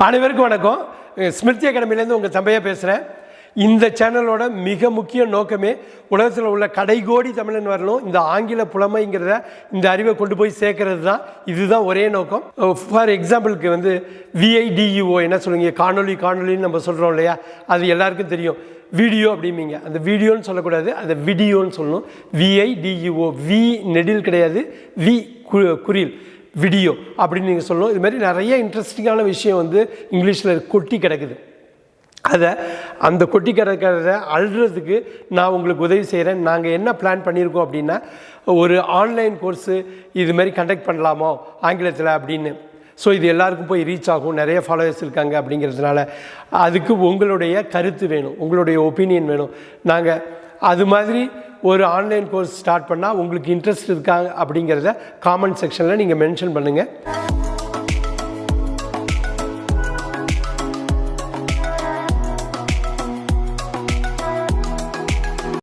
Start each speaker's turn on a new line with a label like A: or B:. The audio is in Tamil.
A: அனைவருக்கும் வணக்கம். ஸ்மிருதி அகாடமிலேருந்து உங்கள் தம்பையாக பேசுகிறேன். இந்த சேனலோட மிக முக்கிய நோக்கமே உலகத்தில் உள்ள கடைகோடி தமிழன் வரணும், இந்த ஆங்கில புலமைங்கிறத இந்த அறிவை கொண்டு போய் சேர்க்கறது தான். இதுதான் ஒரே நோக்கம். ஃபார் எக்ஸாம்பிளுக்கு விஐடிஇஓ என்ன சொல்லுவீங்க, காணொலின்னு நம்ம சொல்கிறோம் இல்லையா, அது எல்லாருக்கும் தெரியும். வீடியோ அப்படிம்பீங்க, அந்த வீடியோன்னு சொல்லக்கூடாது, அதை வீடியோன்னு சொல்லணும். விஐடிஇஓ, வி நெடில் கிடையாது, வி குறில், வீடியோ அப்படின்னு நீங்கள் சொல்லணும். இது மாதிரி நிறைய இன்ட்ரெஸ்டிங்கான விஷயம் இங்கிலீஷில் கொட்டி கிடக்குது. அந்த கொட்டி கிடக்கிறத அழுறதுக்கு நான் உங்களுக்கு உதவி செய்கிறேன். நாங்கள் என்ன பிளான் பண்ணியிருக்கோம் அப்படின்னா, ஒரு ஆன்லைன் கோர்ஸு இது மாதிரி கண்டக்ட் பண்ணலாமோ ஆங்கிலத்தில் அப்படின்னு. ஸோ இது எல்லாருக்கும் போய் ரீச் ஆகும், நிறைய ஃபாலோவர்ஸ் இருக்காங்க அப்படிங்கிறதுனால அதுக்கு உங்களுடைய கருத்து வேணும், உங்களுடைய ஒப்பீனியன் வேணும். நாங்கள் அது மாதிரி ஒரு ஆன்லைன் கோர்ஸ் ஸ்டார்ட் பண்ணால் உங்களுக்கு இன்ட்ரெஸ்ட் இருக்கா அப்படிங்கிறத காமெண்ட் செக்ஷனில் நீங்கள் மென்ஷன் பண்ணுங்கள்.